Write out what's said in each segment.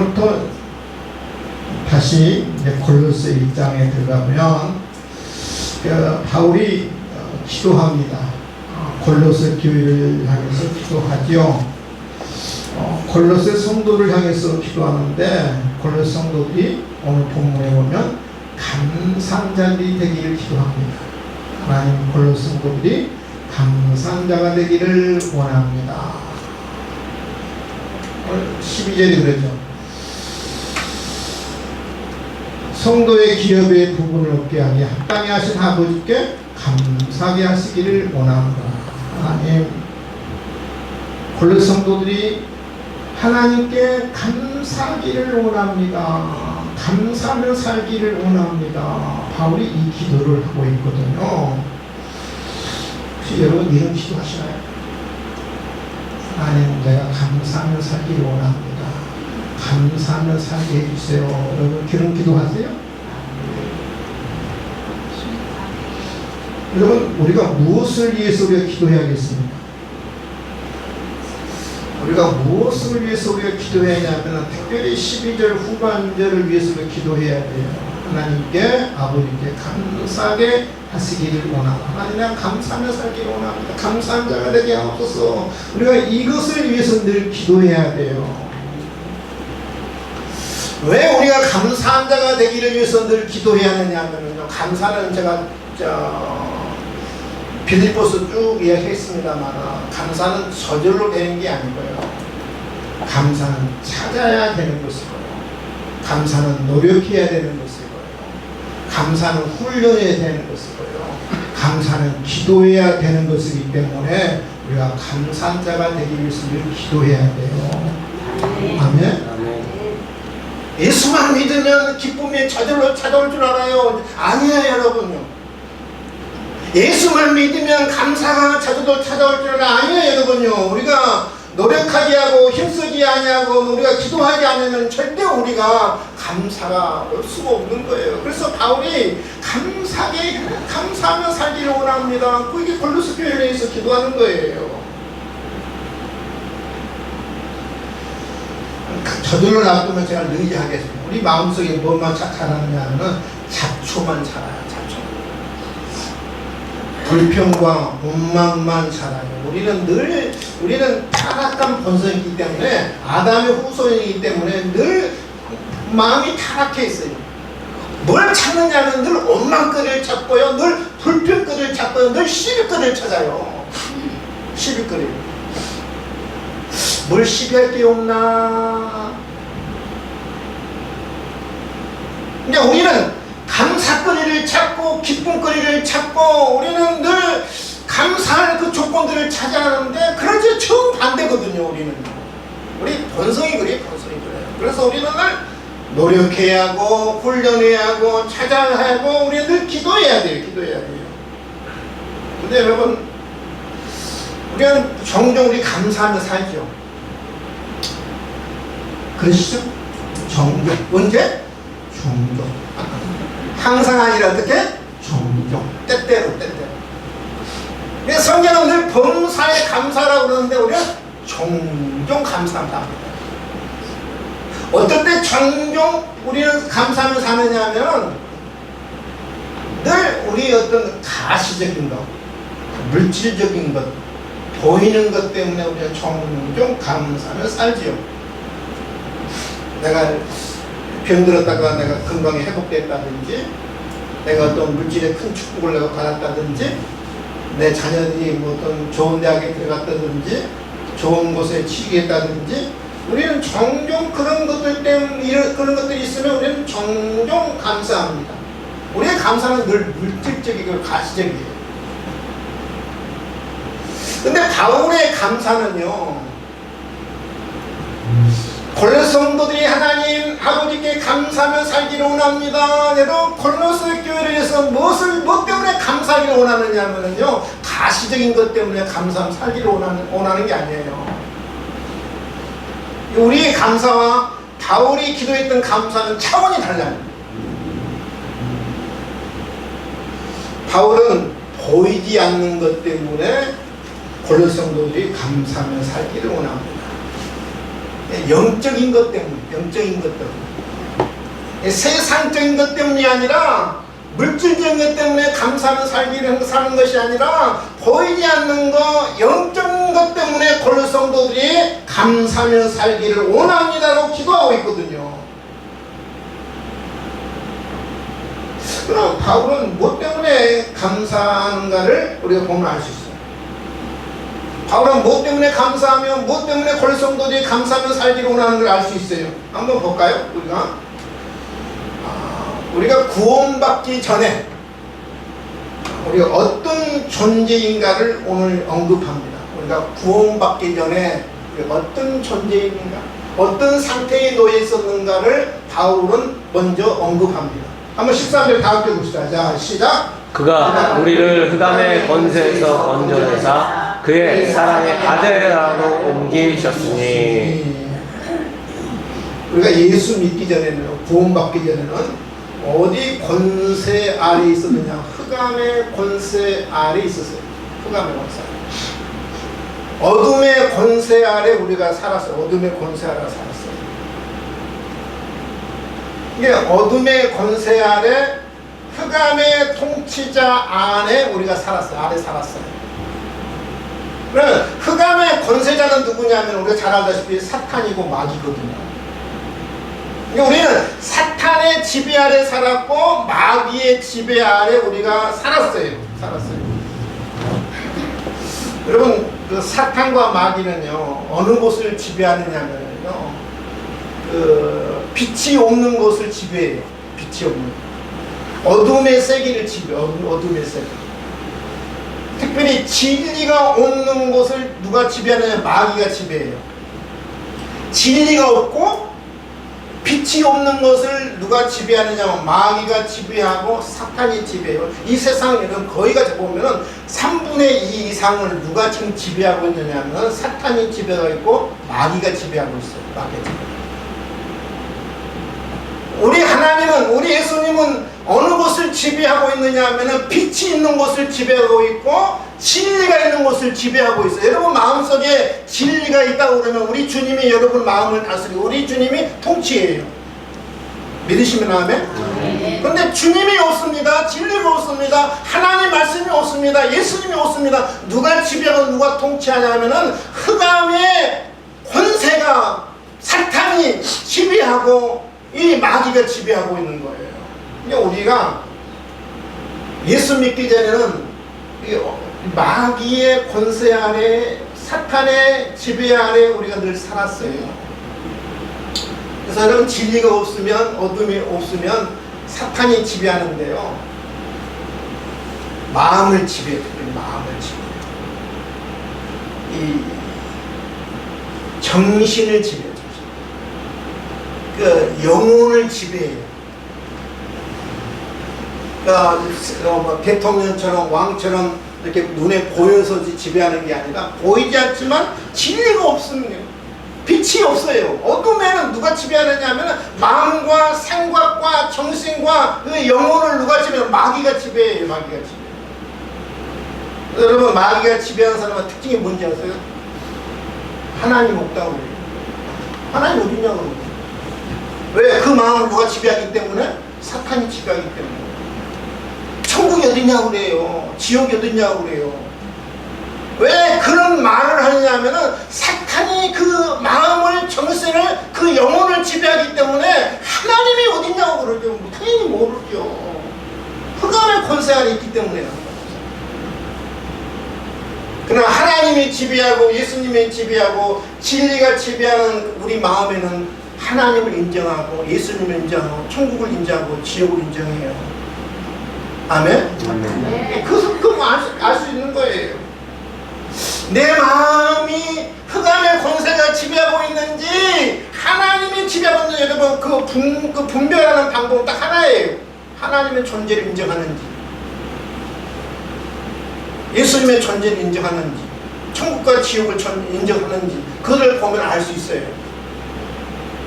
오늘부터 다시 이제 골로새 1장에 들어가면 바울이 기도합니다. 골로새 교회를 향해서 기도하죠. 골로새 성도를 향해서 기도하는데 골로새 성도들이 오늘 본문에 보면 감사한 자들이 되기를 기도합니다. 하나님 골로새 성도들이 감사한 자가 되기를 원합니다. 12절이 그러죠. 성도의 기업에 부분을 얻게 하니 합당히 하신 아버지께 감사하게 하시기를 원합니다. 하나님, 골로새 성도들이 하나님께 감사하기를 원합니다. 감사하며 살기를 원합니다. 바울이 이 기도를 하고 있거든요. 혹시 여러분 이런 기도 하시나요? 하나님, 내가 감사하며 살기를 원합니다. 감사하며 살게 해주세요. 여러분 그런 기도 하세요? 여러분, 우리가 무엇을 위해서 우리가 기도해야겠습니까? 우리가 무엇을 위해서 우리가 기도해야 하냐면 특별히 12절 후반절을 위해서 우리가 기도해야 돼요. 하나님께, 아버지께 감사하게 하시기를 원합니다. 하나님, 내가 감사하며 살기를 원합니다. 감사한 자가 되게 하옵소서. 우리가 이것을 위해서 늘 기도해야 돼요. 왜 우리가 감사한 자가 되기를 위해서 늘 기도해야 하느냐면요, 감사는 제가 빌립보서 쭉 이야기했습니다만 감사는 저절로 되는 게 아니고요. 감사는 찾아야 되는 것이고요. 감사는 노력해야 되는 것이고요. 감사는 훈련해야 되는 것이고요. 감사는 기도해야 되는 것이기 때문에 우리가 감사한 자가 되기 위해서 늘 기도해야 돼요. 아멘. 예수만 믿으면 기쁨이 저절로 찾아올 줄 알아요? 아니에요, 여러분요. 예수만 믿으면 감사가 저절로 찾아올 줄 알아요? 아니에요, 여러분요. 우리가 노력하지 하고 힘쓰지 아니하고 우리가 기도하지 않으면 절대 우리가 감사가 올 수가 없는 거예요. 그래서 바울이 감사하며 살기를 원합니다. 그게 골로새 교회에 대해서 기도하는 거예요. 저절로 놔두면 제가 늘 얘기하겠습니다. 우리 마음속에 뭐만 자라느냐 하면 잡초만 자라요. 잡초. 불평과 원망만 자라요. 우리는 타락한 본성이기 때문에 아담의 후손이기 때문에 늘 마음이 타락해 있어요. 뭘 찾느냐는 늘 원망거리를 찾고요. 늘 불평거리를 찾고요. 늘 시비거리를 찾아요. 시비거리. 뭘 시비할 게 없나? 그냥 우리는 감사거리를 찾고 기쁨거리를 찾고 우리는 늘 감사할 그 조건들을 찾아하는데 그러지 정반대거든요. 우리 본성이 그래요. 그래서 우리는 늘 노력해야 하고 훈련해야 하고 찾아야 하고 우리는 늘 기도해야 돼요. 근데 여러분, 우리는 종종 우리 감사하며 살죠. 그러시죠? 종종. 언제? 종종. 항상 아니라 어떻게? 종종. 때때로. 성경은 늘 범사에 감사라고 그러는데 우리는 종종 감사합니다. 어떨 때 종종 우리는 감사하며 사느냐 하면 늘 우리 어떤 가시적인 것, 물질적인 것, 보이는 것 때문에 우리가 종종 감사하며 살지요. 내가 병들었다가 내가 건강이 회복됐다든지, 내가 어떤 물질의 큰 축복을 내가 받았다든지, 내 자녀들이 뭐 어떤 좋은 대학에 들어갔다든지, 좋은 곳에 취직했다든지, 우리는 종종 그런 것들 때문에 그런 것들이 있으면 우리는 종종 감사합니다. 우리의 감사는 늘 물질적이고 가시적이에요. 근데 바울의 감사는요, 골로새 성도들이 하나님 아버지께 감사하며 살기를 원합니다. 그래도 골로새 교회를 위해서 무엇 때문에 감사하기를 원하느냐면요, 가시적인 것 때문에 감사하며 살기를 원하는 게 아니에요. 우리의 감사와 바울이 기도했던 감사는 차원이 달라요. 바울은 보이지 않는 것 때문에 골로새 성도들이 감사하며 살기를 원합니다. 영적인 것 때문에, 영적인 것 때문에. 세상적인 것 때문이 아니라 물질적인 것 때문에 감사하는 살기를 사는 것이 아니라 보이지 않는 것, 영적인 것 때문에 고린도 성도들이 감사하며 살기를 원합니다라고 기도하고 있거든요. 그럼 바울은 무엇 때문에 감사하는가를 우리가 보면 알 수 있어요. 바울은 무엇 때문에 감사하며 무엇 때문에 고린도 성도들이 감사하며 살기를 원하는 걸 알 수 있어요. 한번 볼까요? 우리가 구원받기 전에 우리가 어떤 존재인가를 오늘 언급합니다. 우리가 구원받기 전에 우리가 어떤 존재인가, 어떤 상태에 놓여 있었는가를 바울은 먼저 언급합니다. 한번 13절 다 함께 봅시다. 자, 시작. 그가 우리를 흑암의 권세에서 건져내사 그의 사랑의 아들이라로 옮기셨으니. 우리가 예수 믿기 전에는, 구원받기 전에는 어디 권세 아래 있었느냐? 흑암의 권세 아래 있었어요. 흑암의 권세 아래. 어둠의 권세 아래 우리가 살았어요. 어둠의 권세 아래 살았어요. 이게 어둠의 권세 아래, 흑암의 통치자 안에 우리가 살았어요. 아래 살았어요. 그럼 흑암의 권세자는 누구냐면 우리가 잘 알다시피 사탄이고 마귀거든요. 우리는 사탄의 지배 아래 살았고 마귀의 지배 아래 우리가 살았어요. 여러분, 그 사탄과 마귀는요 어느 곳을 지배하느냐면요 그 빛이 없는 곳을 지배해요. 빛이 없는 어둠의 세계를 지배해요. 어둠의 세계. 특별히 진리가 없는 곳을 누가 지배하느냐? 마귀가 지배해요. 진리가 없고 빛이 없는 것을 누가 지배하느냐? 마귀가 지배하고 사탄이 지배해요. 이 세상에는 거의가 보면은 3분의 2 이상을 누가 지금 지배하고 있느냐면 사탄이 지배하고 있고 마귀가 지배하고 있어요. 마귀가 지배하고. 우리 하나님은, 우리 예수님은 어느 곳을 지배하고 있느냐 하면은 빛이 있는 곳을 지배하고 있고 진리가 있는 곳을 지배하고 있어요. 여러분 마음속에 진리가 있다고 그러면 우리 주님이 여러분 마음을 다스리고 우리 주님이 통치해요. 믿으시면 아멘? 그런데 주님이 없습니다. 진리가 없습니다. 하나님 말씀이 없습니다. 예수님이 없습니다. 누가 지배하고 누가 통치하냐 하면은 흑암의 권세가 사탄이 지배하고 이 마귀가 지배하고 있는 거예요. 그러니까 우리가 예수 믿기 전에는 마귀의 권세 아래, 사탄의 지배 아래 우리가 늘 살았어요. 그래서 여러분 진리가 없으면, 어둠이 없으면 사탄이 지배하는데요. 마음을 지배해요. 마음을 지배해요. 이 정신을 지배해요. 그 영혼을 지배해요. 그러니까 대통령처럼 왕처럼 이렇게 눈에 보여서 지배하는 게 아니라 보이지 않지만 진리가 없습니다. 빛이 없어요. 어둠에는 누가 지배하느냐 하면 마음과 생각과 정신과 그 영혼을 누가 지배해요? 마귀가 지배해요. 마귀가 지배해요. 여러분 마귀가 지배하는 사람의 특징이 뭔지 아세요? 하나님 없다고 그래요. 하나님 어디냐고 그래요. 왜? 그 마음을 누가 지배하기 때문에? 사탄이 지배하기 때문에. 천국이 어디냐고 그래요. 지옥이 어디냐고 그래요. 왜 그런 말을 하느냐면은 사탄이 그 마음을, 정신을, 그 영혼을 지배하기 때문에 하나님이 어디냐고 그러죠. 당연히 모르죠. 흑암의 권세 안에 있기 때문에요. 그러나 하나님이 지배하고 예수님이 지배하고 진리가 지배하는 우리 마음에는 하나님을 인정하고 예수님을 인정하고 천국을 인정하고 지옥을 인정해요. 아멘? 그럼 알 수 있는 거예요. 내 마음이 흑암의 권세가 지배하고 있는지 하나님이 지배하고 있는지 여러분 그 분별하는 방법은 딱 하나예요. 하나님의 존재를 인정하는지 예수님의 존재를 인정하는지 천국과 지옥을 인정하는지 그걸 보면 알 수 있어요.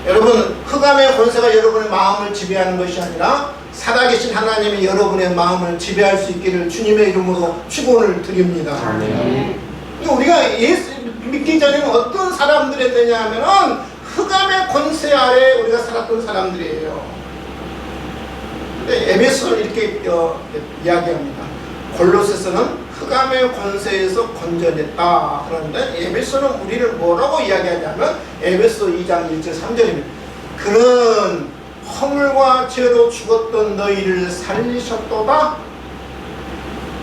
여러분 흑암의 권세가 여러분의 마음을 지배하는 것이 아니라 살아계신 하나님이 여러분의 마음을 지배할 수 있기를 주님의 이름으로 축원을 드립니다. 아멘. 우리가 예수 믿기 전에는 어떤 사람들이었느냐 하면은 흑암의 권세 아래 우리가 살았던 사람들이에요. 근데 에베소는 이렇게 이야기합니다. 골로새서는 흑암의 권세에서 건져냈다. 그런데 에베소는 우리를 뭐라고 이야기하냐면 에베소 2장 1절 3절입니다. 그는 허물과 죄로 죽었던 너희를 살리셨도다.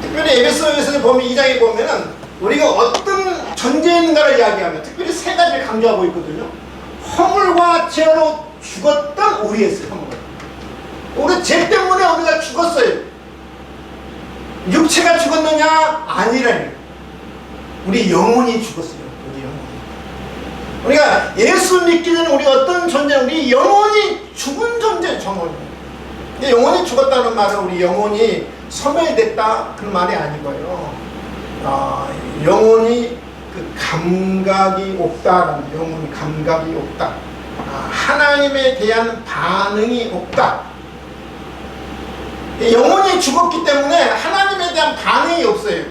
특별히 에베소에서 보면 2장에 보면은 우리가 어떤 존재에 있는가를 이야기하면 특별히 세 가지를 강조하고 있거든요. 허물과 죄로 죽었던 우리의 허물. 우리 죄 때문에 우리가 죽었어요. 육체가 죽었느냐? 아니라니. 우리 영혼이 죽었어요. 우리 영혼이. 우리가 예수 믿기 전에 우리가 어떤 존재? 우리 영혼이 죽은 존재, 영혼이. 영혼이 죽었다는 말은 우리 영혼이 소멸됐다 그런 말이 아니고요. 영혼이 그 감각이 없다라는, 영혼이 감각이 없다. 하나님에 대한 반응이 없다. 영혼이 죽었기 때문에 하나님에 대한 반응이 없어요.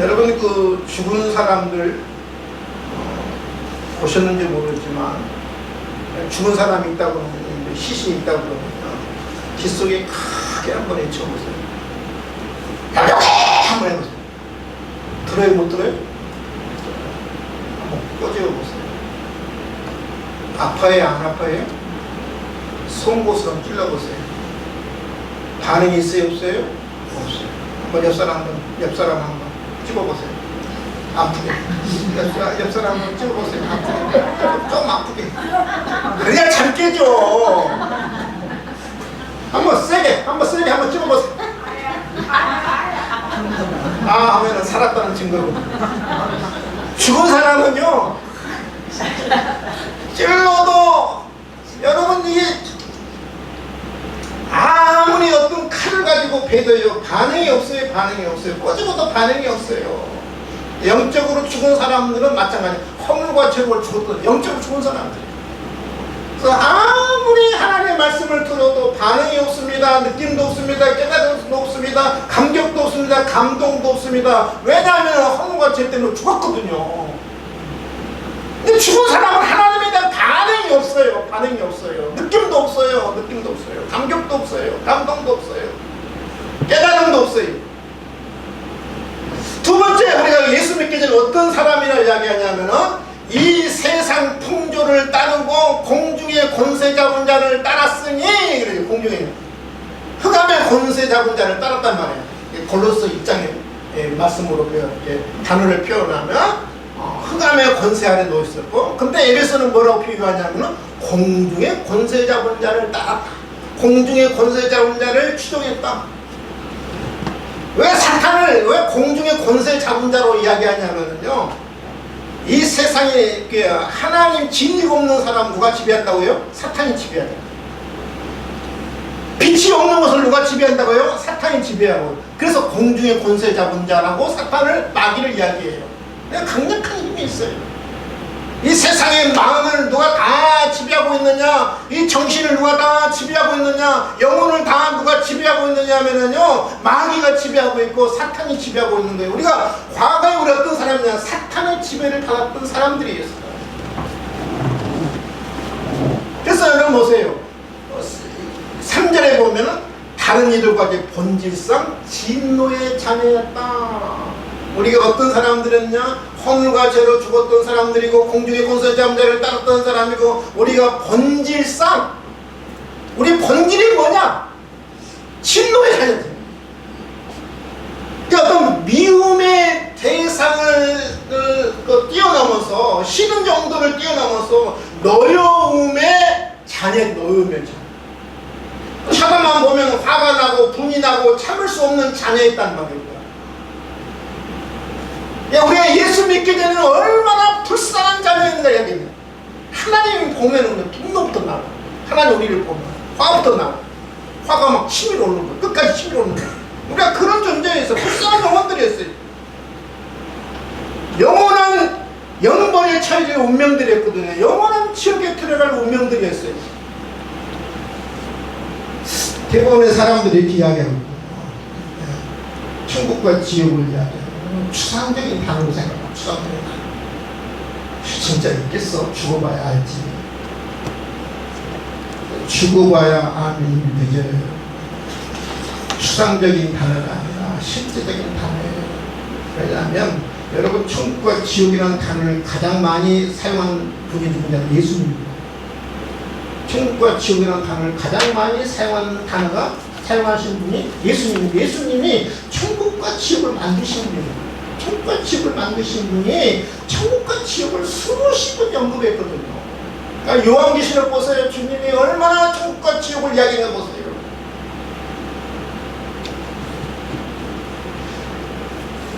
여러분 그 죽은 사람들 보셨는지 모르지만 죽은 사람이 있다고 그러면, 시신이 있다고 그러면 빗속에 크게 한번 외쳐보세요. 한번 해보세요. 들어요 못 들어요? 한번 꺼져보세요. 아파요 안 아파요? 송곳으로 찔러보세요. 반응이 있어요 없어요? 없어요. 한번 옆사람 한번 찍어보세요. 아프게. 옆사람 한번 찍어보세요. 아프게. 좀 아프게. 그래야 잘 깨져. 한번 세게 한번 찍어보세요. 하면은 살았다는 증거고. 죽은 사람은요, 찔러도, 여러분, 이게, 아무리 어떤 칼을 가지고 베도요, 반응이 없어요. 꺼지고도 반응이 없어요. 영적으로 죽은 사람들은 마찬가지예요. 허물과 죄로 죽었던 영적으로 죽은 사람들. 그래서 아무리 하나님의 말씀을 들어도 반응이 없습니다. 느낌도 없습니다. 깨달음도 없습니다. 감격도 없습니다. 감동도 없습니다. 왜냐하면 허물과 죄 때문에 죽었거든요. 근데 죽은 사람은 하나님에 대한 반응이 없어요. 느낌도 없어요. 감격도 없어요. 감동도 없어요. 깨달음도 없어요. 두 번째, 우리가 예수 믿기 전에 어떤 사람이라 이야기하냐면은 이 세상 풍조를 따르고 공중의 권세 잡은 자를 따랐으니, 그래요. 공중에 흑암의 권세 잡은 자를 따랐단 말이에요. 골로새 2장의 말씀으로 단어를 표현하면 흑암의 권세 아래 놓였었고, 근데 에베소는 뭐라고 비유하냐면 공중의 권세 잡은 자를 따랐다. 공중의 권세 잡은 자를 추종했다. 왜 공중의 권세 잡은 자로 이야기하냐면요, 이 세상에 하나님 진리가 없는 사람 누가 지배한다고요? 사탄이 지배한다. 빛이 없는 것을 누가 지배한다고요? 사탄이 지배하고. 그래서 공중의 권세 잡은 자라고 사탄을 마귀를 이야기해요. 강력한 힘이 있어요. 이 세상의 마음을 누가 다 지배하고 있느냐, 이 정신을 누가 다 지배하고 있느냐, 영혼을 다 누가 지배하고 있느냐 하면은요, 마귀가 지배하고 있고 사탄이 지배하고 있는 거예요. 우리가 과거에 우리 어떤 사람이냐, 사탄의 지배를 받았던 사람들이었어요. 그래서 여러분 보세요. 3절에 보면은 다른 이들과 본질상 진노의 자녀였다. 우리가 어떤 사람들이었냐? 허물과 죄로 죽었던 사람들이고 공중의 권세 잡은 자를 따랐던 사람이고, 우리가 본질상, 우리 본질이 뭐냐? 진노의 자녀들. 그러니까 어떤 미움의 대상을 뛰어넘어서, 싫은 정도를 뛰어넘어서 노여움의 자녀. 차가만 보면 화가 나고 분이 나고 참을 수 없는 자녀였단 말이에요. 우리가 예수 믿기 전에는 얼마나 불쌍한 자녀인가 이야기합니다. 하나님 보면은 분노부터 나와. 하나님 우리를 보면 화부터 나와. 화가 막 치밀어 오는 거야. 끝까지 치밀어 오는 거야. 우리가 그런 존재에서 불쌍한 영혼들이었어요. 영원한 영벌에 처해질 운명들이었거든요. 영원한 지옥에 들어갈 운명들이었어요. 대부분의 사람들이 이렇게 이야기합니다. 천국과 지옥을 이야기해요. 추상적인 단어로 생각합니다. 추상적인 단어. 진짜 있겠어? 죽어봐야 알지. 죽어봐야 아멘이 늦어요. 추상적인 단어가 아니라 실제적인 단어예요. 왜냐하면 여러분 천국과 지옥이라는 단어를 가장 많이 사용한 분이 누구냐면 예수님입니다. 천국과 지옥이라는 단어를 가장 많이 사용하신 분이 예수님. 예수님이 천국과 지옥을 만드신 분이에요. 천국과 지옥을 만드신 분이 천국과 지옥을 수십 번 언급했거든요. 그러니까 요한계시록 보세요. 주님이 얼마나 천국과 지옥을 이야기하는 보세요.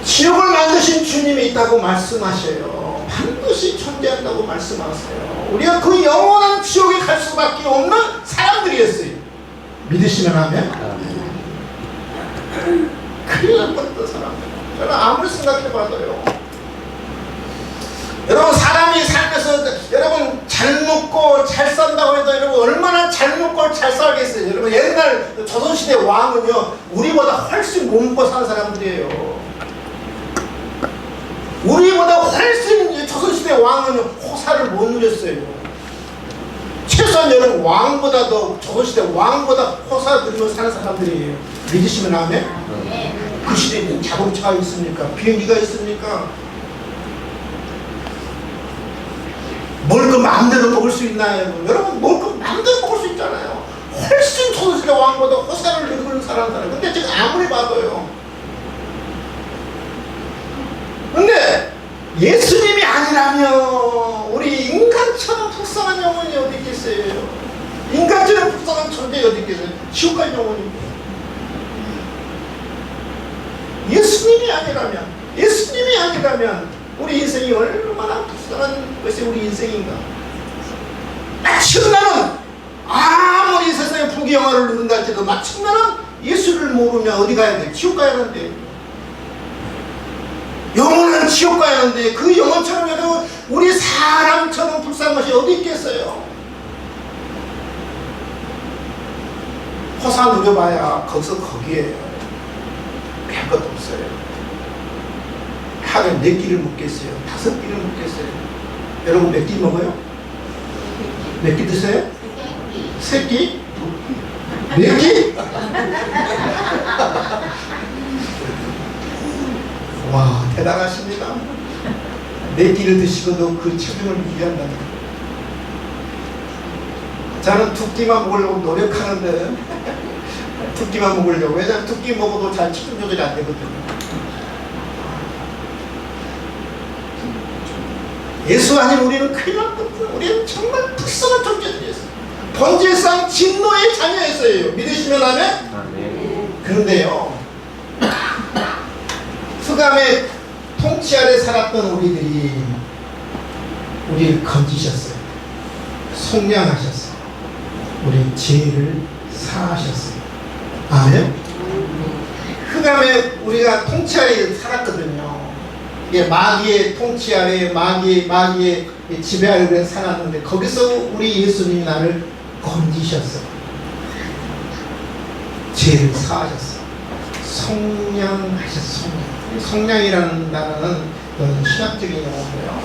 지옥을 만드신 주님이 있다고 말씀하셔요. 반드시 존재한다고 말씀하세요. 우리가 그 영원한 지옥에 갈 수밖에 없는 사람들이었어요. 믿으시면 하면 큰일 날 뻔했던 사람들. 저는 아무리 생각해봐도요. 여러분 사람이 살면서 여러분 잘 먹고 잘 산다고 해도 여러분 얼마나 잘 먹고 잘 살겠어요. 여러분 옛날 조선시대 왕은요 우리보다 훨씬 못 먹고 사는 사람들이에요. 우리보다 훨씬 조선시대 왕은 호사를 못 누렸어요. 최소한 여러분 왕보다도 조선시대 왕보다 호사 누리며 사는 사람들이에요. 믿으시면 하면 그 시대에는 자동차가 있습니까? 비행기가 있습니까? 뭘 그 마음대로 먹을 수 있나요? 여러분 뭘 그 마음대로 먹을 수 있잖아요. 훨씬 조선시대 왕보다 호사를 누리는 사람. 근데 지금 아무리 봐도요. 근데 예수님이 아니라면 우리 인간처럼 불쌍한 영혼이 어디 있겠어요? 인간처럼 불쌍한 존재가 어디 있겠어요? 지옥 갈 영혼입니다. 예수님이 아니라면 우리 인생이 얼마나 불쌍한 것이 우리 인생인가. 마침 나는 아무리 이 세상에 부귀영화를 누른다 할지도 마침 나는 예수를 모르면 어디 가야 돼? 지옥 가야 하는데. 영원한 지옥 가야 하는데 그 영혼처럼 여러분 우리 사람처럼 불쌍한 것이 어디 있겠어요? 호사 누려봐야 거기서 거기에요. 별 것도 없어요. 하루에 4끼를 먹겠어요? 5끼를 먹겠어요? 여러분 몇 끼 먹어요? 몇 끼 드세요? 3끼? 4끼? 와 대단하십니다. 4끼를 드시고도 그 체중을 유지한다는 거예요. 저는 2끼만 먹으려고 노력하는데 2끼만 먹으려고. 왜냐하면 2끼 먹어도 잘 체중 조절이 안 되거든요. 예수 아닌 우리는 큰일 났거든요. 우리는 정말 불쌍한 존재들이었어요. 본질상 진노의 자녀였어요. 믿으시면 하면? 그런데요 흑암의 통치 아래 살았던 우리들이 우리를 건지셨어요. 속량하셨어요. 우리 죄를 사하셨어요. 아멘? 흑암에 우리가 통치 아래 살았거든요. 이게 마귀의 통치 아래 마귀의 지배 아래 살았는데 거기서 우리 예수님이 나를 건지셨어요. 죄를 사하셨어요. 속량하셨어요. 속량이라는 단어는 신학적인 용어인데요.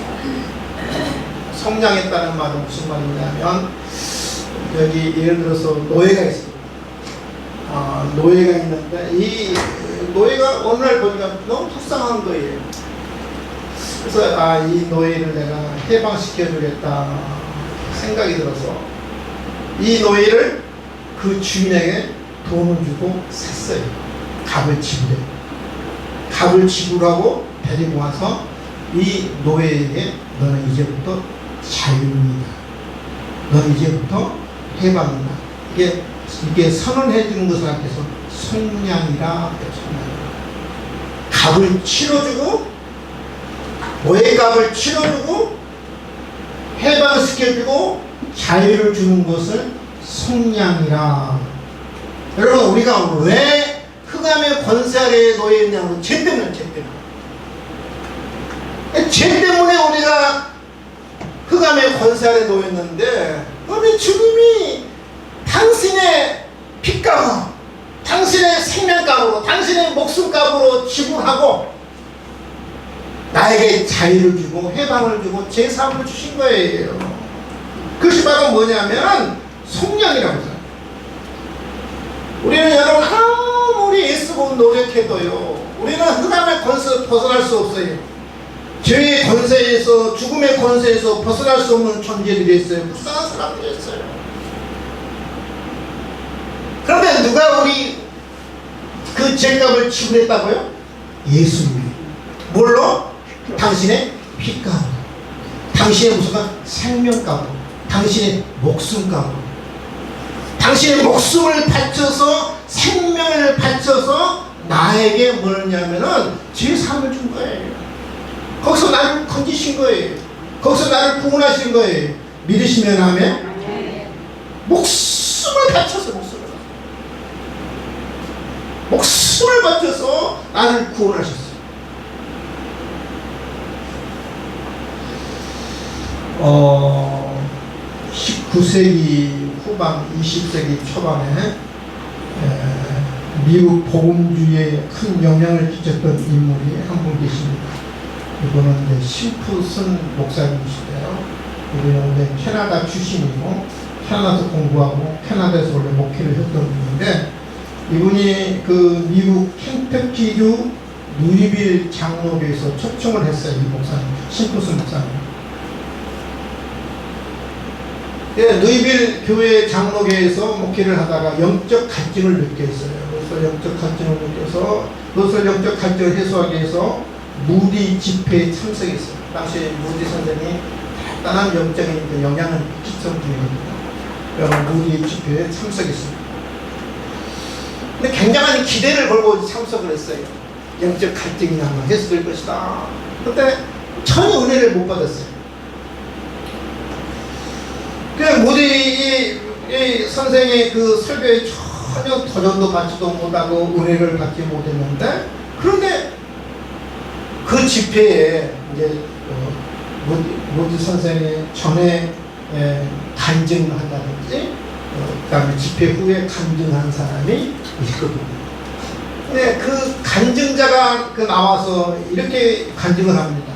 속량했다는 말은 무슨 말이냐면 여기 예를 들어서 노예가 있습니다. 노예가 있는데 이 노예가 어느 날 보니까 너무 불쌍한 거예요. 그래서 이 노예를 내가 해방시켜 주겠다 생각이 들어서 이 노예를 그 주인에게 돈을 주고 샀어요. 값을 지불해. 값을 지불하고 데리고 와서 이 노예에게 너는 이제부터 자유입니다. 너는 이제부터 해방이다. 이게 선언해 주는 것을 앞에서 속량이라. 값을 치러주고 노예 값을 치러주고 해방시켜주고 자유를 주는 것을 속량이라. 여러분 우리가 왜 흑암의 권세 아래에 놓여있냐면 죄 때문에. 죄 때문에 우리가 흑암의 권세 아래에 놓였는데 우리 주님이 당신의 피값으로 당신의 생명값으로 당신의 목숨값으로 지불하고 나에게 자유를 주고 해방을 주고 제3을 주신 거예요. 그것이 바로 뭐냐면 성령이라고 해요. 우리는 여러분 아무리 애쓰고 노력해도요, 우리는 흑암의 권세에서 벗어날 수 없어요. 죄의 권세에서, 죽음의 권세에서 벗어날 수 없는 존재들이 있어요. 불쌍한 사람들이 있어요. 그런데 누가 우리 그 죄값을 지불했다고요? 예수님이. 뭘로? 당신의 피값으로, 당신의 무슨 생명값으로, 당신의 목숨값으로, 당신의 목숨을 바쳐서, 생명을 바쳐서 나에게 뭐냐면은 제3을 준 거예요. 거기서 나를 건지신 거예요. 거기서 나를 구원하신 거예요. 믿으시면 아멘. 목숨을 바쳐서, 목숨을 바쳐서 나를 구원하셨어요. 19세기 후반, 20세기 초반에 미국 복음주의에 큰 영향을 끼쳤던 인물이 한 분 계십니다. 이분은 심프슨 목사님이시대요. 이분은 캐나다 출신이고 캐나다에서 공부하고 캐나다에서 원래 목회를 했던 분인데, 이분이 그 미국 켄터키주 루이빌 장로교에서 초청을 했어요. 이 목사님, 심프슨 목사님. 루이빌 교회 장로교에서 목회를 하다가 영적 갈증을 느꼈어요. 그래서 영적 갈증을 느껴서 그것을 영적 갈증을 해소하기 위해서 무디 집회에 참석했어요. 당시 무디 선생이 대단한 영적인 영향을 끼쳤던 분이거든요. 그래서 무디 집회에 참석했습니다. 근데 굉장한 기대를 걸고 참석을 했어요. 영적 갈증이 아마 해소될 것이다. 그런데 전혀 은혜를 못 받았어요. 무디 선생의 그 설교에 전혀 도전도 받지도 못하고 은혜를 받지 못했는데, 그런데 그 집회에 이제 무디 선생의 전에 간증한다든지, 그 다음에 집회 후에 간증한 사람이 있거든요. 근데 그 간증자가 나와서 이렇게 간증을 합니다.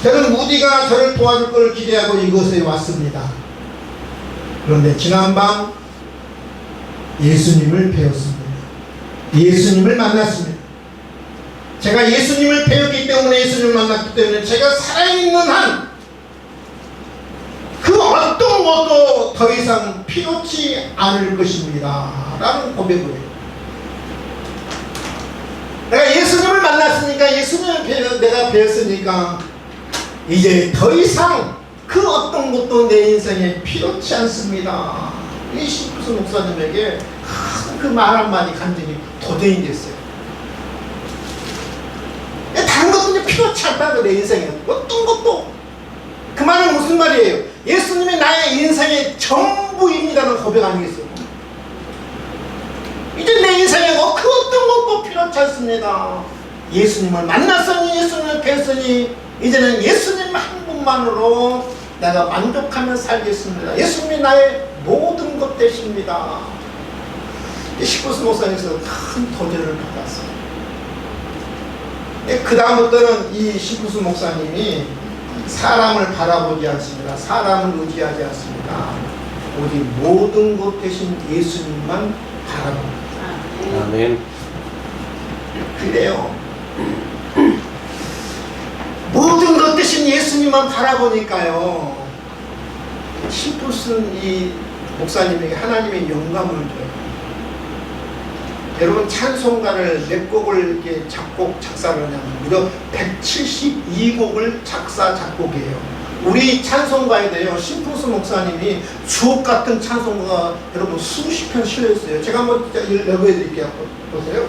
저는 무디가 저를 도와줄 걸 기대하고 이곳에 왔습니다. 그런데 지난밤 예수님을 배웠습니다. 예수님을 만났습니다. 제가 예수님을 배웠기 때문에, 예수님을 만났기 때문에 제가 살아있는 한 그 어떤 것도 더 이상 필요치 않을 것입니다 라는 고백을 해요. 내가 예수님을 만났으니까, 예수님을 내가 배웠으니까 이제 더 이상 그 어떤 것도 내 인생에 필요치 않습니다. 이 심프슨 목사님에게 그 말 한마디 간증이 도전이 됐어요. 다른 것도 필요치 않다고, 내 인생에 어떤 것도. 그 말은 무슨 말이에요? 예수님이 나의 인생의 전부입니다는 고백 아니겠어요? 이제 내 인생에 그 어떤 것도 필요치 않습니다. 예수님을 만났으니, 예수님을 뵀으니 이제는 예수님 한 분만으로 내가 만족하며 살겠습니다. 예수님이 나의 모든 것 되십니다. 심프슨 목사님께서 큰 도전을 받았어요. 그 다음부터는 이 심프슨 목사님이 사람을 바라보지 않습니다. 사람을 의지하지 않습니다. 오직 모든 것 대신 예수님만 바라봅니다. 아멘. 그래요. 모든 것 대신 예수님만 바라보니까요, 심프슨 이 목사님에게 하나님의 영감을 줘요. 여러분, 찬송가를 몇 곡을 이렇게 작곡 작사를 하냐면 무려 172곡을 작사 작곡해요. 우리 찬송가에도요, 심프슨 목사님이 주옥 같은 찬송가가 여러분 수십 편 실려 있어요. 제가 한번 읽어드릴게요. 보세요.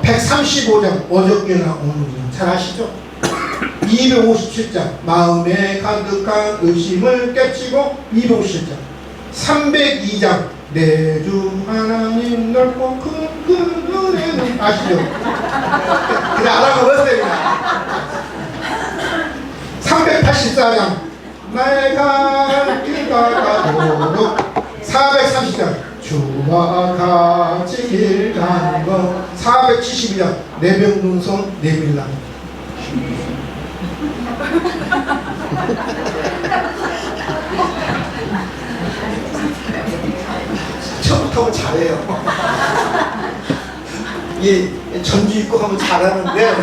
135장 어저께나 오늘은 잘 아시죠? 257장 마음에 가득한 의심을 깨치고, 257장 302장 내 주 하나님 넓고 큰 은혜는 아시죠? 그냥 알아보세요. 384장 나의 갈 길가 가도록, 430장 주와 같이 길 가는 것, 472장 내병동성 내밀랑. 처음부터 잘해요. 이 전주 입고 하면 잘하는데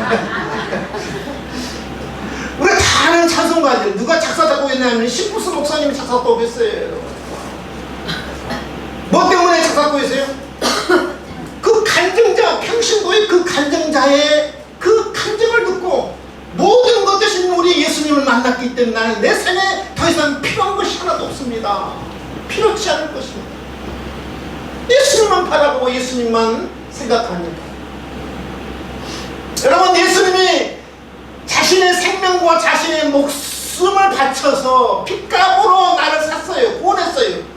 우리 다 아는 찬송가들 누가 작사 작곡했냐면 신부스 목사님이 작사 작곡했어요. 뭐 때문에 작사 작곡했어요? 그 간증자, 평신도의 그 간증자의 그 간증을 듣고 모든 것 대신 우리 예수님을 만났기 때문에 나는 내 삶에 더 이상 필요한 것이 하나도 없습니다. 필요치 않을 것입니다. 예수님만 바라보고 예수님만 생각합니다. 여러분, 예수님이 자신의 생명과 자신의 목숨을 바쳐서 핏값으로 나를 샀어요. 구원했어요.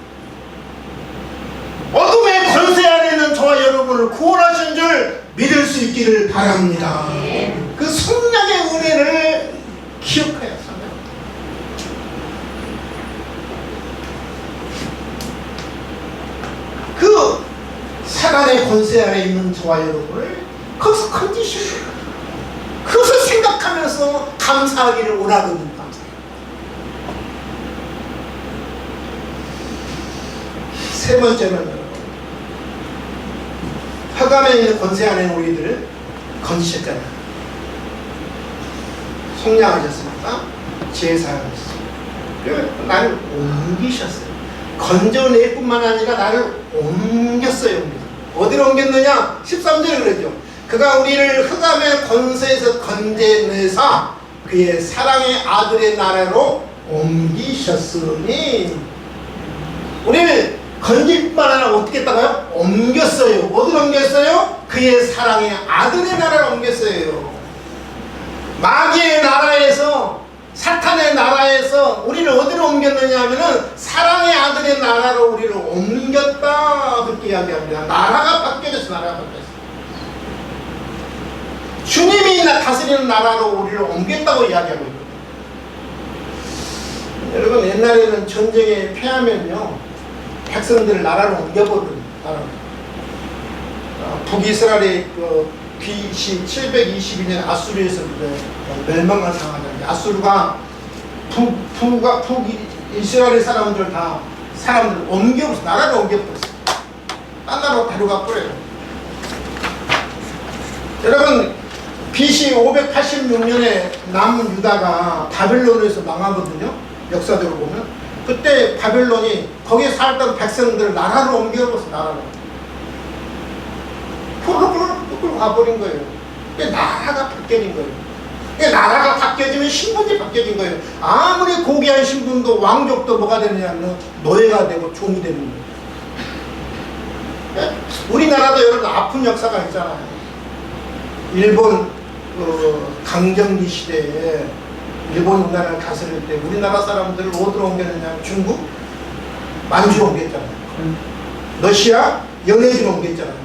어둠의 권세 안에 있는 저와 여러분을 구원하신 줄 믿을 수 있기를 바랍니다. 그 성령의 은혜를 기억하여 살아요. 그 사단의 권세 안에 있는 저와 여러분을 거기서 건지시고 그것을 생각하면서 감사하기를 원하거든요. 감사해요. 세 번째는 여러분, 흑암에 있는 권세 안에 있는 우리들을 건지셨잖아요. 속량하셨습니까? 제사하셨어요. 그리고 나를 옮기셨어요. 건져낼 뿐만 아니라 나를 옮겼어요. 어디로 옮겼느냐? 13절에 그랬죠. 그가 우리를 흑암의 권세에서 건져내사 그의 사랑의 아들의 나라로 옮기셨으니, 우리를 건질 뿐만 아니라 어떻게 했다고요? 옮겼어요. 어디로 옮겼어요? 그의 사랑의 아들의 나라로 옮겼어요. 마귀의 나라에서, 사탄의 나라에서 우리를 어디로 옮겼느냐 하면은 사랑의 아들의 나라로 우리를 옮겼다, 그렇게 이야기합니다. 나라가 바뀌어졌어. 나라가 바뀌었어. 주님이 다스리는 나라로 우리를 옮겼다고 이야기하고 있거든요. 여러분, 옛날에는 전쟁에 패하면요 백성들을 나라로 옮겨버리는 나라로. 북이스라엘의 BC 722년 아수르에서 멸망을 당하잖아요. 아수르가 북이스라엘 사람들 다 사람들 옮겨버렸어. 나라를 옮겨버렸어. 딴 나라로 데려가 버려요. 여러분, BC 586년에 남유다가 바벨론에서 망하거든요. 역사적으로 보면 그때 바벨론이 거기에 살던 백성들을 나라로 옮겨버렸어. 나라로 푸르르르 가버린 거예요. 나라가 바뀌어진 거예요. 나라가 바뀌어지면 신분이 바뀌어진 거예요. 아무리 고귀한 신분도 왕족도 뭐가 되느냐면 노예가 되고 종이 되는 거예요. 우리나라도 여러분 아픈 역사가 있잖아요. 일본 강점기 시대에 일본 우리나라를 다스릴 때 우리나라 사람들을 어디로 옮겼느냐? 중국 만주로 옮겼잖아요. 러시아 연해주로 옮겼잖아요.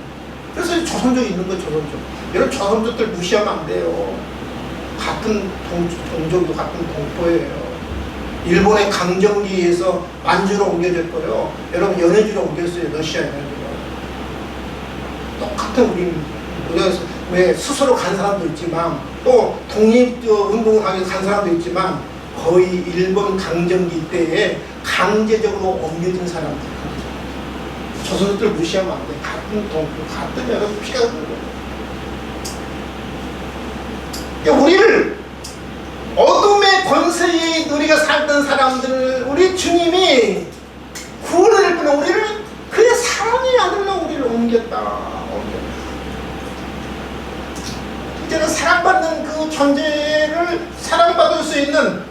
그래서 조선족이 있는 거예요. 조선족. 여러분, 조선족들 무시하면 안 돼요. 같은 동족이고 같은 동포예요. 일본의 강점기에서 만주로 옮겨졌고요. 여러분, 연해주로 옮겼어요. 러시아 연해주로. 똑같은 우리가 왜 스스로 간 사람도 있지만 또 독립운동을 하기 위해서 간 사람도 있지만 거의 일본 강점기 때에 강제적으로 옮겨진 사람들. 조선족들 무시하면 안 돼. 같은 동포, 같은 여러분 피가 흐르는 거예요. 우리를 어둠의 권세에 우리가 살던 사람들을 우리 주님이 구원을 할 뿐 우리를 그의 사랑의 아들로 우리를 옮겼다. 이제는 사랑받는 그 존재를 사랑받을 수 있는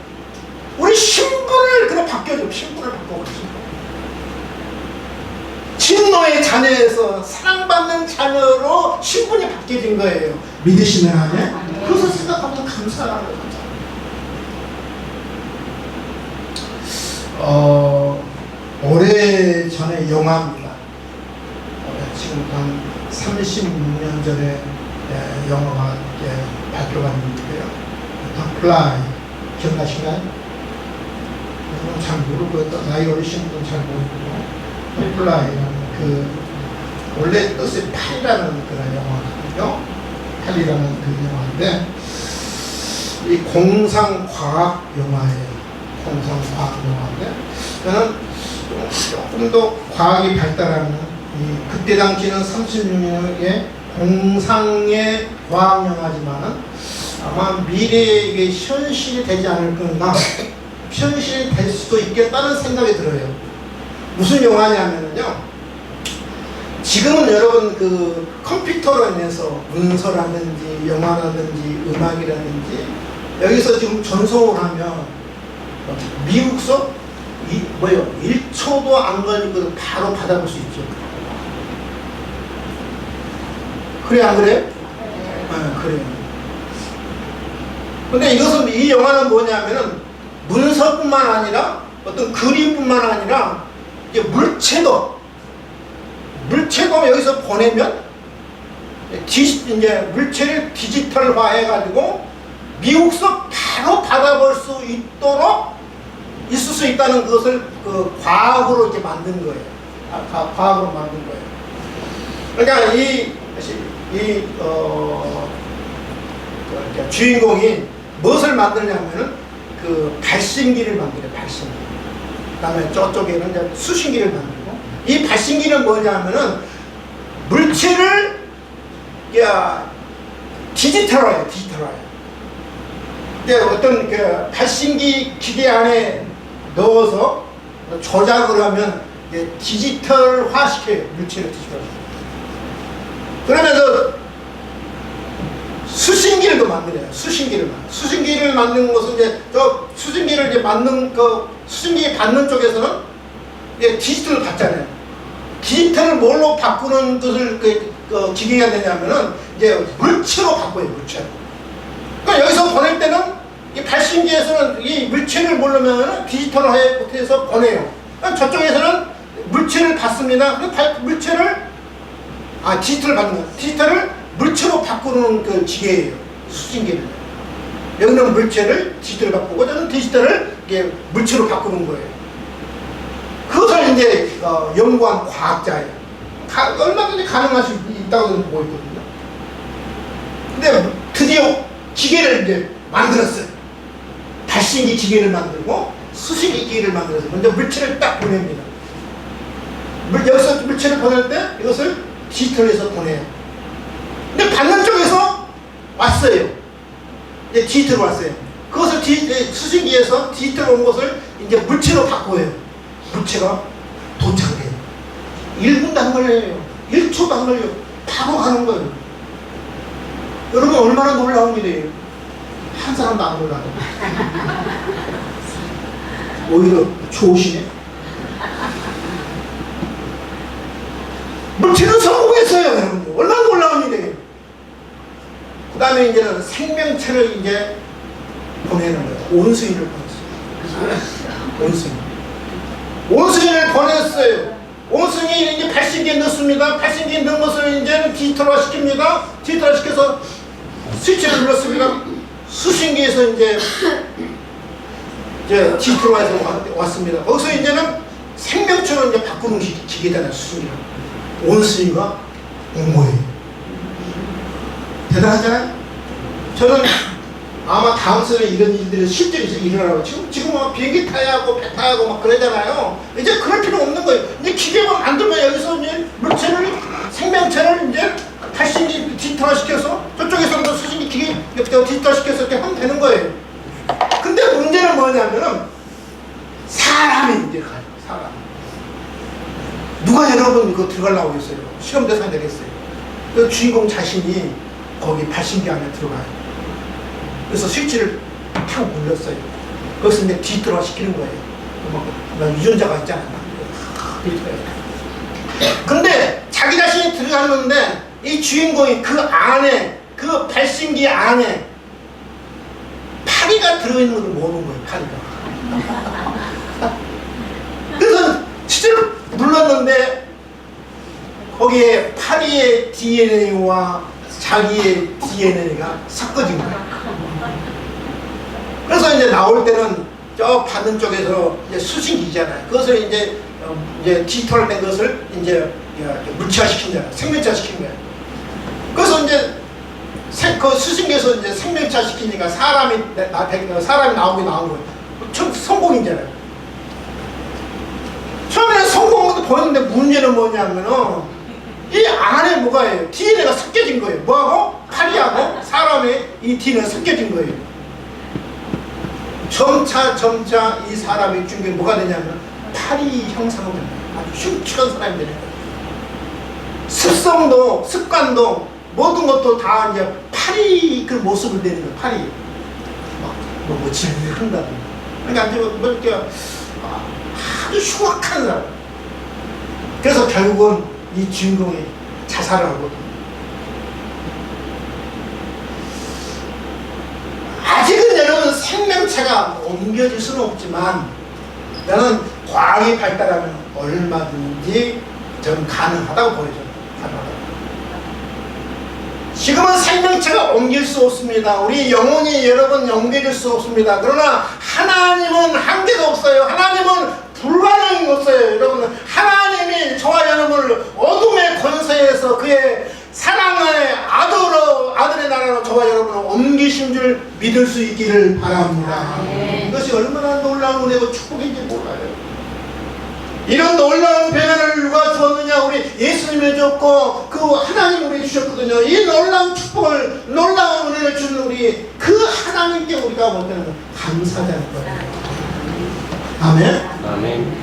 우리 신분을 그냥 바뀌어줘. 신분을 바꿔버리죠. 진노의 자녀에서 사랑받는 자녀로 신분이 바뀌어진 거예요. 믿으시면 하네? 그것을 생각하면 감사하는 거죠. 오래전에 영화입니다. 지금 한 36년 전에 영화가 발표가 됐는데요. 더 플라이 기억나신가요? 잘 모르고 나이 어리신 분은 잘 모르고 더 플라이라는 그 원래 뜻이 팔이라는 그런 영화거든요. 8이라는 그 영화인데, 이 공상과학 영화예요. 공상과학 영화인데, 저는 조금 더 과학이 발달하는, 그때 당시는 36년의 공상의 과학 영화지만은 아마 미래에 이게 현실이 되지 않을 건가, 현실이 될 수도 있겠다는 생각이 들어요. 무슨 영화냐면요, 지금은 여러분 그 컴퓨터로 인해서 문서라든지 영화라든지 음악이라든지 여기서 지금 전송을 하면 미국서 1초도 안 걸리고 바로 받아볼 수 있죠. 그래 안 그래요? 네, 그래요. 근데 이것은, 이 영화는 뭐냐면은 문서뿐만 아니라 어떤 그림뿐만 아니라 이제 물체도 여기서 보내면 이제 물체를 디지털화 해가지고 미국서 바로 받아볼 수 있도록 있을 수 있다는 것을 그 과학으로 이제 만든 거예요. 과학으로 만든 거예요. 그러니까 주인공이 무엇을 만드냐면은 그 발신기를 만들어요. 발신기. 그다음에 저쪽에는 이제 수신기를 만들고, 이 발신기는 뭐냐면은 물체를 디지털화해요. 어떤 그 발신기 기계 안에 넣어서 조작을 하면 디지털화 시켜요. 물체를 디지털화. 그러면서 수신기를 또 만들어요. 수신기를 만드는 것은 이제 저 수신기를 이제 만든 그 수신기 받는 쪽에서는 이제 디지털을 받잖아요. 디지털을 뭘로 바꾸는 것을 그 기계가 되냐면은 이제 물체로 바꿔요. 물체로. 그러니까 여기서 보낼 때는 이 발신기에서는 이 물체를 모르면 디지털화해서 보내요. 그러니까 저쪽에서는 물체를 받습니다. 물체를 디지털을 받는 거예요. 디지털을 물체로 바꾸는 그 기계예요. 수신기를. 여기는 물체를 디지털로 바꾸고, 저는 디지털을 이게 물체로 바꾸는 거예요. 그것을 이제 연구한 과학자예요. 얼마든지 가능할 수 있다고 보이거든요. 근데 드디어 기계를 이제 만들었어요. 발신기 기계를 만들고 수신기 기계를 만들어서 먼저 물체를 딱 보냅니다. 여기서 물체를 보낼 때 이것을 디지털에서 보내요. 근데 받는 쪽에서 왔어요. 이제 디지털로 왔어요. 그것을 수신기에서 디지털로 온 것을 이제 물체로 바꿔요. 물체가 도착해요. 1분도 안 걸려요. 1초도 안 걸려요. 바로 가는 거예요. 여러분 얼마나 놀라운 일이에요. 한 사람도 안 놀라요. 오히려 좋으시네. 물체는 성공했어요, 여러분들. 얼마나 놀라운 일이에요. 그 다음에 이제는 생명체를 이제 보내는 거예요. 온수인을 보냈어요. 온수인을 보냈어요. 온수인이 이제 발신기에 넣습니다. 발신기에 넣은 것을 이제는 디지털화 시킵니다. 디지털화 시켜서 스위치를 눌렀습니다. 수신기에서 이제 디지털화해서 왔습니다. 거기서 이제는 생명체로 이제 바꾸는 기계잖아요, 수신기가. 온수인과 온 거예요. 대단하잖아요? 저는 아마 다음 생에 이런 일들이 실제로 일어나고, 지금 막 비행기 타야 하고 배 타야 하고 막 그러잖아요. 이제 그럴 필요 없는 거예요. 이제 기계만 만들면 여기서 이제 물체를, 생명체를 이제 발신기 디지털화 시켜서 저쪽에서도 수신기 기계 디지털화 시켜서 이렇게 하면 되는 거예요. 근데 문제는 뭐냐면은 사람이 이제 가요. 사람. 누가 여러분 그거 들어가려고 했어요? 실험 대상 되겠어요? 그 주인공 자신이 거기 발신기 안에 들어가요. 그래서 스위치를 탁 눌렀어요. 거기서 이제 디지털화 시키는 거예요. 막 유전자가 있잖아요. 근데 자기 자신이 들어갔는데 이 주인공이 그 안에, 그 발신기 안에 파리가 들어있는 걸 모르는 거예요. 파리가. 그래서 실제로 눌렀는데 거기에 파리의 DNA와 자기의 DNA가 섞어진 거예요. 그래서 이제 나올 때는 저 받는 쪽에서 이제 수신기잖아요. 그것을 이제 디지털된 것을 이제 물체화시킨 거예요. 생명체화시킨 거예요. 그래서 이제 그 스승께서 이제 생명차 시키니까 사람이 나오긴 나온 거예요. 참 성공이잖아요. 처음에는 성공도 보였는데 문제는 뭐냐면은 이 안에 뭐가 해요? DNA가 섞여진 거예요. 뭐하고? 팔이하고 사람의 이 DNA가 섞여진 거예요. 점차 이 사람의 중에 뭐가 되냐면 팔이 형상화가 됩니다. 아주 흉측한 사람이 되는 거예요. 습성도 습관도 모든 것도 다 이제 팔이 그 모습을 내는 거예요. 팔이 뭐 질문을 한다든가. 그러니까 아주 뭐 이렇게 아주 흉악한 사람. 그래서 결국은 이 주인공이 자살을 하거든요. 아직은 여러분 생명체가 옮겨질 수는 없지만 나는 과학이 발달하면 얼마든지 저는 가능하다고 보여져요. 지금은 생명체가 옮길 수 없습니다. 우리 영혼이 여러분 옮겨질 수 없습니다. 그러나 하나님은 한계도 없어요. 하나님은 불가능이 없어요. 여러분 하나님이 저와 여러분을 어둠의 권세에서 그의 사랑의 아들의 나라로 저와 여러분을 옮기신 줄 믿을 수 있기를 바랍니다. 이것이 얼마나 놀라운 은혜고 축복인지 몰라요. 이런 놀라운 변화를 누가 주었느냐? 우리 예수님이 줬고 그 하나님 우리 주셨거든요. 이 놀라운 축복을 놀라운 은혜를 주는 우리 그 하나님께 우리가 먼저는 감사하는 거예요. 아멘. 아멘.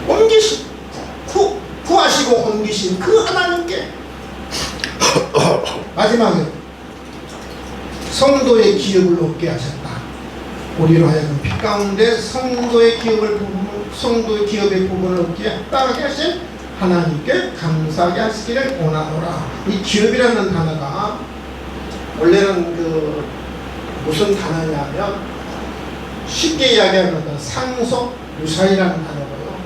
옮기신 구하시고 옮기신 그 하나님께 마지막에 성도의 기업을 얻게 하셨다. 우리로 하여금 빛 가운데 성도의 기업의 부분을 얻게 했다고 하신 하나님께 감사하게 하시기를 원하노라. 이 기업이라는 단어가 원래는 그 무슨 단어냐면 쉽게 이야기하면 상속 유사이라는 단어고요.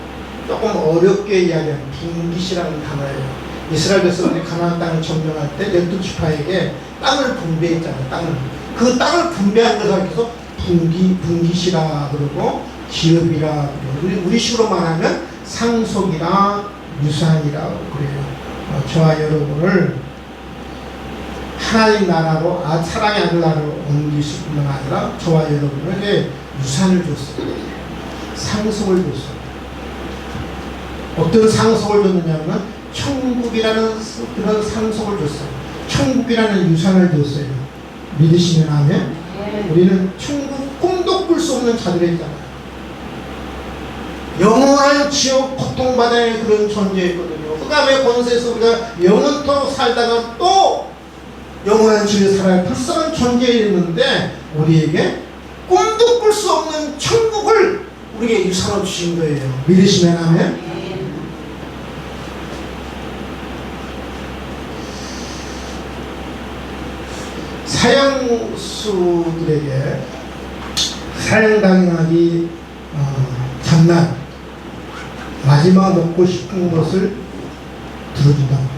조금 어렵게 이야기하면 분깃이라는 단어예요. 이스라엘 백성들이 가나안 땅을 점령할 때 12지파에게 땅을 분배했잖아요. 그 땅을 분배한 것을 계속 분깃이라 그러고 기업이라 그러고 우리식으로 말하면 상속이라 유산이라고 그래요. 저와 여러분을 하나님 나라로 사랑의 아들 나라로 옮기실 뿐만 아니라 저와 여러분에게 유산을 줬어요. 상속을 줬어요. 어떤 상속을 줬느냐면 천국이라는 그런 상속을 줬어요. 천국이라는 유산을 줬어요. 믿으시면 아멘. 우리는 천국 꿈도 꿀 수 없는 자들이잖아요. 영원한 지옥 고통받아야 그런 존재였거든요. 흑암의 권세에서 우리가 영원토록 살다가 또 영원한 지옥에 살아야 불쌍한 존재였는데 우리에게 꿈도 꿀 수 없는 천국을 우리에게 유산으로 주신 거예요. 믿으시면 아멘. 사형수들에게 사형당하기 전날 마지막 먹고 싶은 것을 들어준다고 해요.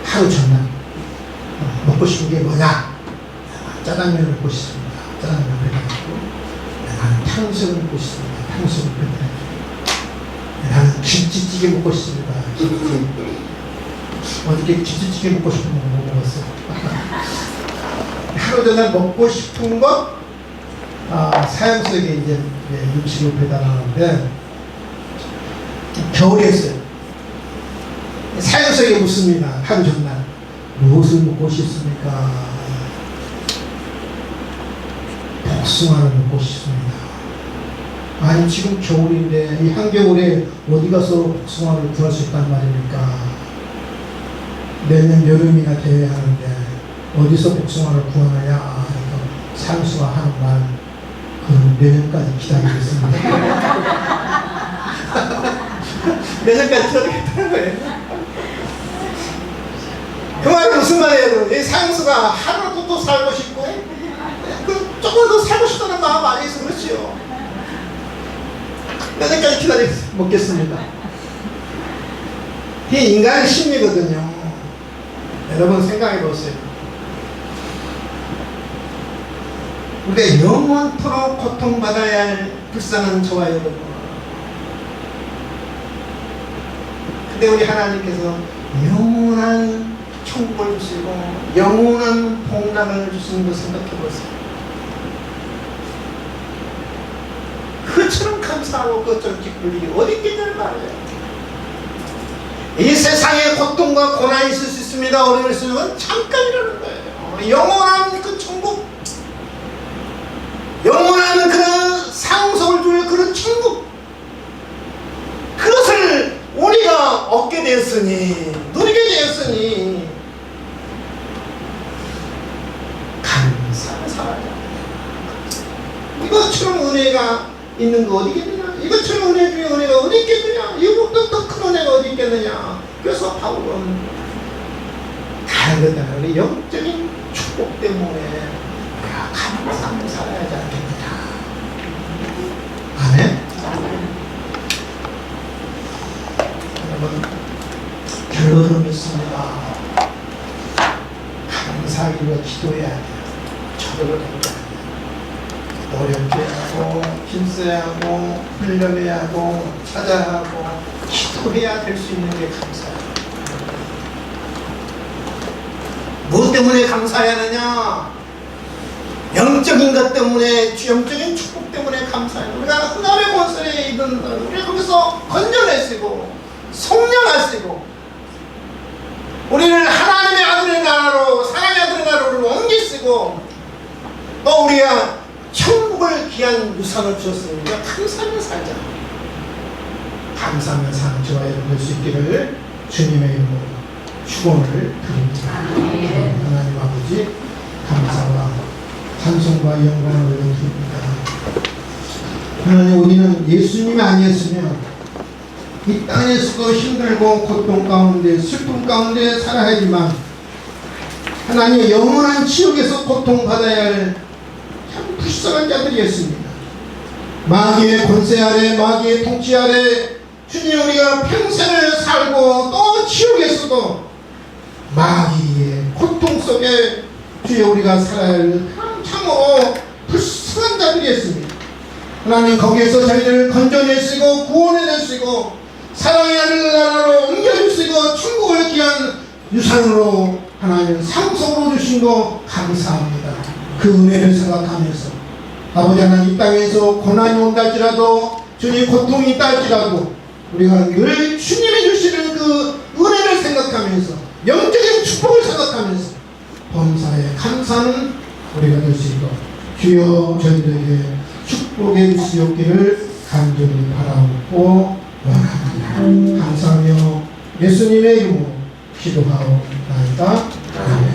하루 전날 먹고 싶은 게 뭐냐? 짜장면을 먹고 싶습니다. 짜장면을 배달해주고 나는 탕수육을 먹고 싶습니다. 탕수육을 배달해주고 나는 김치찌개 먹고 싶습니다. 어저께 김치찌개 먹고 싶은 거 못 먹었어요. 하루 전날 먹고 싶은 것 사형수에게 이제 음식을 배달하는데 겨울이었어요. 사형수에게 묻습니다. 하루 전날 무엇을 먹고 싶습니까? 복숭아를 먹고 싶습니다. 아니 지금 겨울인데 이 한겨울에 어디 가서 복숭아를 구할 수 있단 말입니까? 내년 여름이나 돼야 하는데 어디서 복숭아를 구하느냐? 사형수가 하는 말 그럼 내년까지 기다리겠습니다. 내년까지 기다리겠다는 거예요. 그 말은 무슨 말이에요? 이 사형수가 하루도 또 살고 싶고 조금 더 살고 싶다는 마음 안에 있어 그렇지요. 내년까지 먹겠습니다. 이게 인간의 심리거든요. 여러분 생각해 보세요. 우리가 영원토록 고통받아야 할 불쌍한 저와 여러분. 근데 우리 하나님께서 영원한 천국을 주시고 영원한 복락을 주시는 걸 생각해 보세요. 그처럼 감사하고 그처럼 기쁠 일이 어디 있겠냐는 말이에요. 이 세상에 고통과 고난이 있을 수 있습니다. 어려움이 있으면 그건 잠깐이라는 거예요. 영원한 그 천국, 영원한 그 상속을 줄 그런 천국, 그것을 우리가 얻게 되었으니, 누리게 되었으니 감사를 살아야 합니다. 이것처럼 은혜가 있는 거 어디 있겠느냐? 이것처럼 은혜 중에 은혜가 어디 있겠느냐? 이것보다 더 큰 은혜가 어디 있겠느냐? 그래서 바울은 다른 거다. 우리 영적인 축복 때문에 감사하며 살아야 하지 않겠느냐? 아멘? 여러분, 결론을 믿습니다. 감사하기 위해 기도해야 돼요. 저절로 된 게 아니에요. 노력해야 하고, 힘써야 하고, 훈련해야 하고, 찾아야 하고, 기도해야 될 수 있는 게 감사해요. 무엇 때문에 감사해야 하느냐? 영적인 것 때문에, 영적인 축복 때문에 감사해요. 우리가 흑암의 권세에 있는 우리가 거기서 건져내시고 성령하시고 우리를 하나님의 아들의 나라로, 사랑의 아들의 나라로 옮기시고 또 우리가 천국을 귀한 유산을 주셨으니까 감사하며 살자. 감사하며 사는 저와 여러분 될 수 있기를 주님의 이름으로 축원을 드립니다. 하나님 아버지 감사와 찬송과 영광을 올려드립니다. 하나님, 우리는 예수님이 아니었으면 이 땅에서도 힘들고 고통 가운데 슬픔 가운데 살아야 하지만 하나님 영원한 지옥에서 고통받아야 할 참 불쌍한 자들이었습니다. 마귀의 권세 아래, 마귀의 통치 아래 주님, 우리가 평생을 살고 또 지옥에서도 마귀의 고통 속에 주여 우리가 살아야 할 참으로 불쌍한 자들이었습니다. 하나님, 거기에서 저희를 건져내시고 구원해내시고 사랑의 하늘 나라로 옮겨주시고 천국을 귀한 유산으로 하나님 상속으로 주신 거 감사합니다. 그 은혜를 생각하면서 아버지 하나님, 이 땅에서 고난이 온다 할지라도 주님 고통이 있다 할지라도 우리가 늘 주님이 주시는 그 은혜를 생각하면서 영적인 축복을 생각하면서 범사에 감사하는 우리가 될 수 있도록 주여 저희들에게 축복의 주시옵기를 간절히 바라옵고 원합니다. 감사하며 예수님의 이름으로 기도하옵나이다. 아멘.